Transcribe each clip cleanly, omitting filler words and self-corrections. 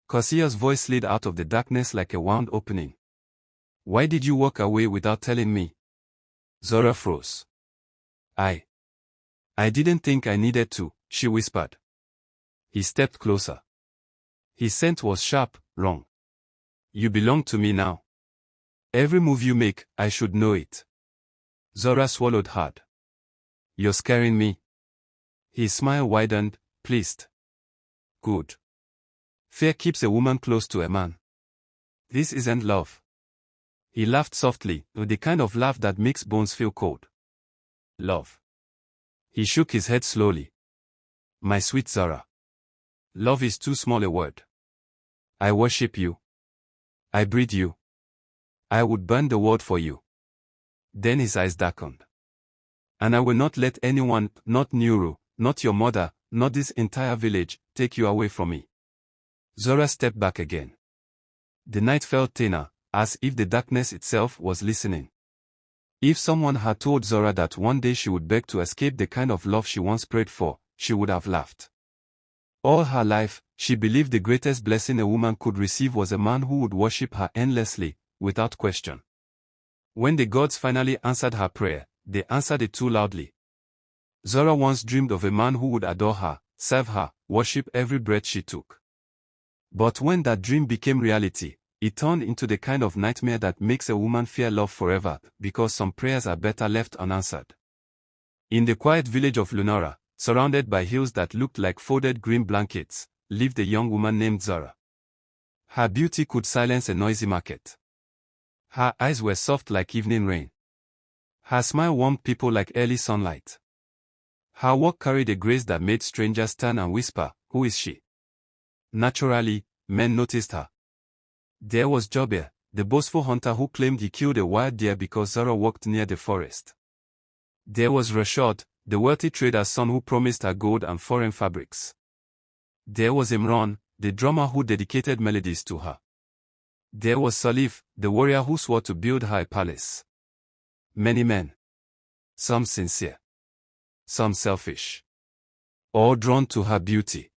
Kosiya's voice slid out of the darkness like a wound opening. Why did you walk away without telling me? Zora froze. I didn't think I needed to, she whispered. He stepped closer. His scent was sharp, wrong. You belong to me now. Every move you make, I should know it. Zora swallowed hard. You're scaring me. His smile widened, pleased. Good. Fear keeps a woman close to a man. This isn't love. He laughed softly, with the kind of laugh that makes bones feel cold. Love. He shook his head slowly. My sweet Zora. Love is too small a word. I worship you. I breathe you. I would burn the world for you. Then his eyes darkened. And I will not let anyone, not Nuru, not your mother, not this entire village, take you away from me. Zora stepped back again. The night felt thinner, as if the darkness itself was listening. If someone had told Zora that one day she would beg to escape the kind of love she once prayed for, she would have laughed. All her life, she believed the greatest blessing a woman could receive was a man who would worship her endlessly, without question. When the gods finally answered her prayer, they answered it too loudly. Zora once dreamed of a man who would adore her, serve her, worship every breath she took. But when that dream became reality, it turned into the kind of nightmare that makes a woman fear love forever, because some prayers are better left unanswered. In the quiet village of Lunora, surrounded by hills that looked like folded green blankets, lived a young woman named Zora. Her beauty could silence a noisy market. Her eyes were soft like evening rain. Her smile warmed people like early sunlight. Her walk carried a grace that made strangers turn and whisper, "Who is she?" Naturally, men noticed her. There was Jobir, the boastful hunter who claimed he killed a wild deer because Zora walked near the forest. There was Rashad, the wealthy trader's son who promised her gold and foreign fabrics. There was Imran, the drummer who dedicated melodies to her. There was Salif, the warrior who swore to build her a palace. Many men. Some sincere. Some selfish. All drawn to her beauty.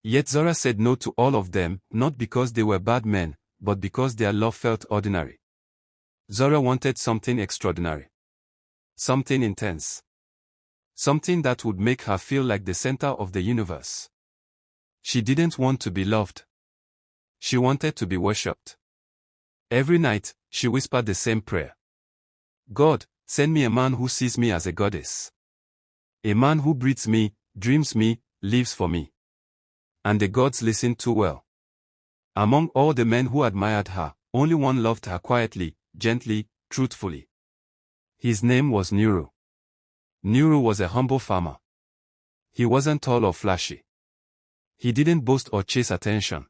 Yet Zora said no to all of them, not because they were bad men, but because their love felt ordinary. Zora wanted something extraordinary. Something intense. Something that would make her feel like the center of the universe. She didn't want to be loved. She wanted to be worshipped. Every night, she whispered the same prayer. God, send me a man who sees me as a goddess. A man who breathes me, dreams me, lives for me. And the gods listened too well. Among all the men who admired her, only one loved her quietly, gently, truthfully. His name was Nuru. Nuru was a humble farmer. He wasn't tall or flashy. He didn't boast or chase attention.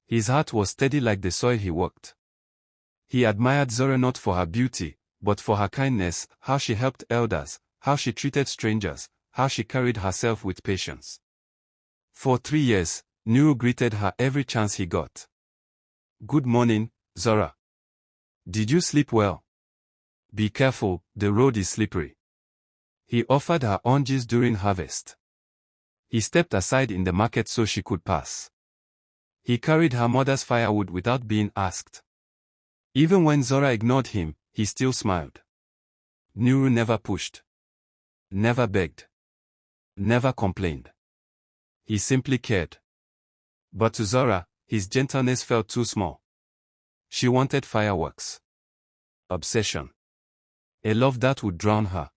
His heart was steady like the soil he walked. He admired Zora not for her beauty, but for her kindness, how she helped elders, how she treated strangers, how she carried herself with patience. For 3 years, Nuru greeted her every chance he got. Good morning, Zora. Did you sleep well? Be careful, the road is slippery. He offered her oranges during harvest. He stepped aside in the market so she could pass. He carried her mother's firewood without being asked. Even when Zora ignored him, he still smiled. Nuru never pushed. Never begged. Never complained. He simply cared. But to Zora, his gentleness felt too small. She wanted fireworks. Obsession. A love that would drown her.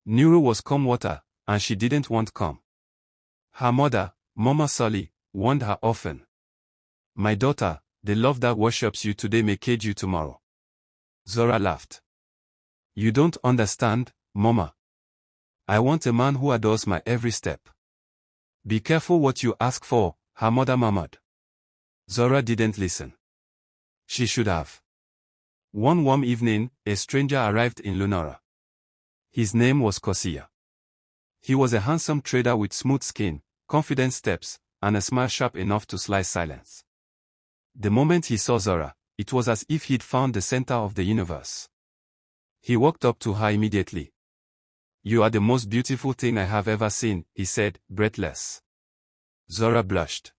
Nuru was calm water, and she didn't want calm. Her mother, Mama Sally, warned her often. My daughter, the love that worships you today may cage you tomorrow. Zora laughed. You don't understand, Mama. I want a man who adores my every step. Be careful what you ask for, her mother murmured. Zora didn't listen. She should have. One warm evening, a stranger arrived in Lunora. His name was Kosiya. He was a handsome trader with smooth skin, confident steps, and a smile sharp enough to slice silence. The moment he saw Zora, it was as if he'd found the center of the universe. He walked up to her immediately. You are the most beautiful thing I have ever seen, he said, breathless. Zora blushed.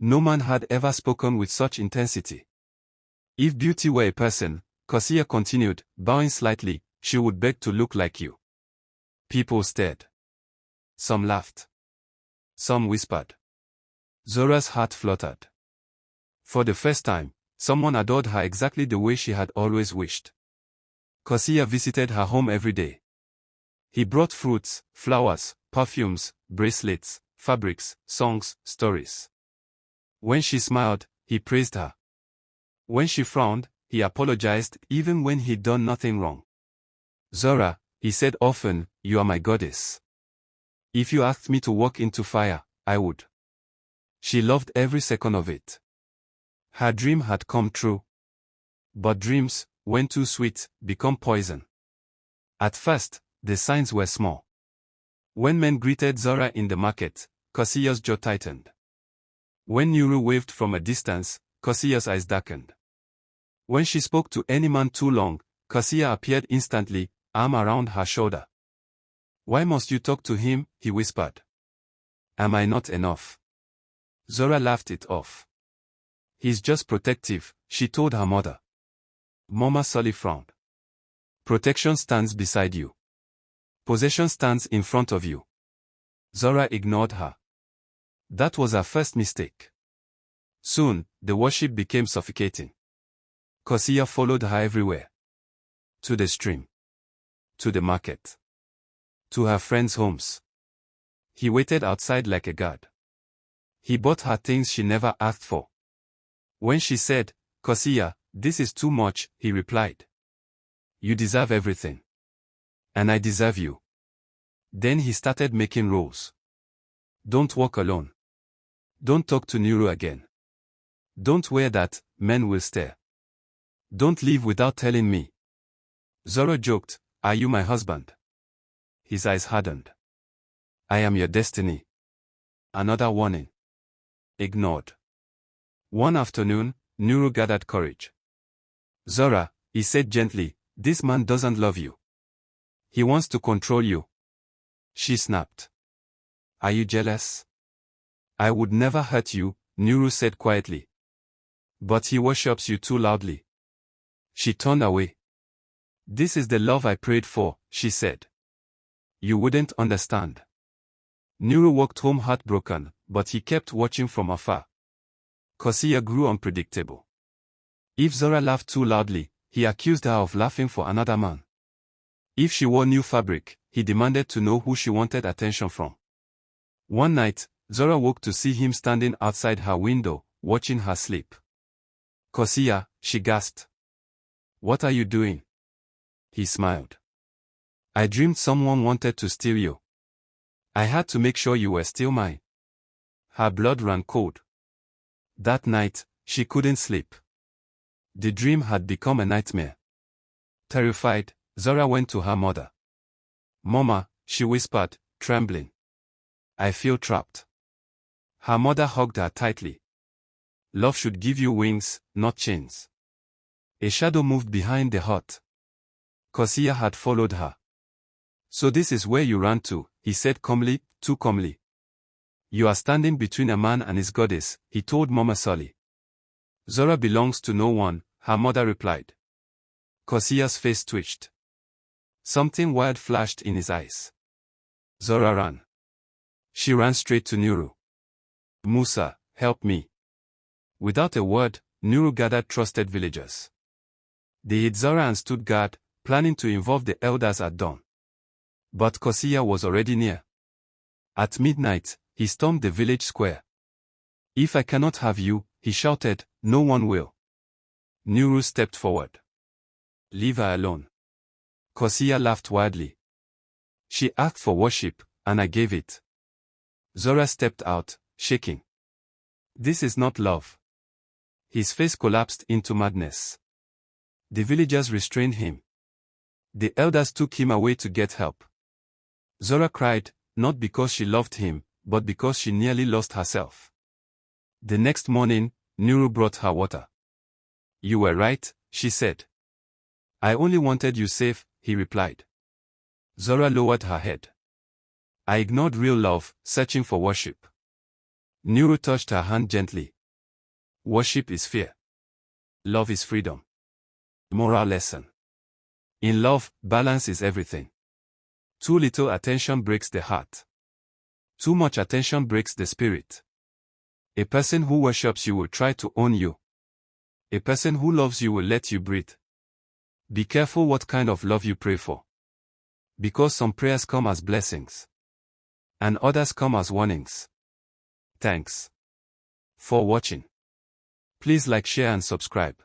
No man had ever spoken with such intensity. If beauty were a person, Kosia continued, bowing slightly, she would beg to look like you. People stared. Some laughed. Some whispered. Zora's heart fluttered. For the first time, someone adored her exactly the way she had always wished. Kosia visited her home every day. He brought fruits, flowers, perfumes, bracelets, fabrics, songs, stories. When she smiled, he praised her. When she frowned, he apologized even when he'd done nothing wrong. Zora, he said often, you are my goddess. If you asked me to walk into fire, I would. She loved every second of it. Her dream had come true. But dreams, when too sweet, become poison. At first, the signs were small. When men greeted Zora in the market, Kosia's jaw tightened. When Nuru waved from a distance, Kosia's eyes darkened. When she spoke to any man too long, Kosia appeared instantly, arm around her shoulder. Why must you talk to him? He whispered. Am I not enough? Zora laughed it off. He's just protective, she told her mother. Mama Sully frowned. Protection stands beside you. Possession stands in front of you. Zora ignored her. That was her first mistake. Soon, the worship became suffocating. Kosia followed her everywhere. To the stream. To the market. To her friends' homes. He waited outside like a guard. He bought her things she never asked for. When she said, Kosia, this is too much, he replied. You deserve everything. And I deserve you. Then he started making rules. Don't walk alone. Don't talk to Nuru again. Don't wear that, men will stare. Don't leave without telling me. Zora joked, are you my husband? His eyes hardened. I am your destiny. Another warning. Ignored. One afternoon, Nuru gathered courage. Zora, he said gently, this man doesn't love you. He wants to control you. She snapped. Are you jealous? I would never hurt you, Nuru said quietly. But he worships you too loudly. She turned away. This is the love I prayed for, she said. You wouldn't understand. Nuru walked home heartbroken, but he kept watching from afar. Kosia grew unpredictable. If Zora laughed too loudly, he accused her of laughing for another man. If she wore new fabric, he demanded to know who she wanted attention from. One night, Zora woke to see him standing outside her window, watching her sleep. Kosia, she gasped. What are you doing? He smiled. I dreamed someone wanted to steal you. I had to make sure you were still mine. Her blood ran cold. That night, she couldn't sleep. The dream had become a nightmare. Terrified, Zora went to her mother. Mama, she whispered, trembling. I feel trapped. Her mother hugged her tightly. Love should give you wings, not chains. A shadow moved behind the hut. Kosia had followed her. So this is where you ran to, he said calmly, too calmly. You are standing between a man and his goddess, he told Mama Sully. Zora belongs to no one, her mother replied. Kosia's face twitched. Something wild flashed in his eyes. Zora ran. She ran straight to Nuru. Musa, help me. Without a word, Nuru gathered trusted villagers. They hid Zora and stood guard, planning to involve the elders at dawn. But Kosia was already near. At midnight, he stormed the village square. If I cannot have you, he shouted, no one will. Nuru stepped forward. Leave her alone. Kosia laughed wildly. She asked for worship, and I gave it. Zora stepped out, shaking. This is not love. His face collapsed into madness. The villagers restrained him. The elders took him away to get help. Zora cried, not because she loved him, but because she nearly lost herself. The next morning, Nuru brought her water. You were right, she said. I only wanted you safe, he replied. Zora lowered her head. I ignored real love, searching for worship. Nuru touched her hand gently. Worship is fear. Love is freedom. Moral lesson. In love, balance is everything. Too little attention breaks the heart. Too much attention breaks the spirit. A person who worships you will try to own you. A person who loves you will let you breathe. Be careful what kind of love you pray for. Because some prayers come as blessings. And others come as warnings. Thanks for watching. Please like, share and subscribe.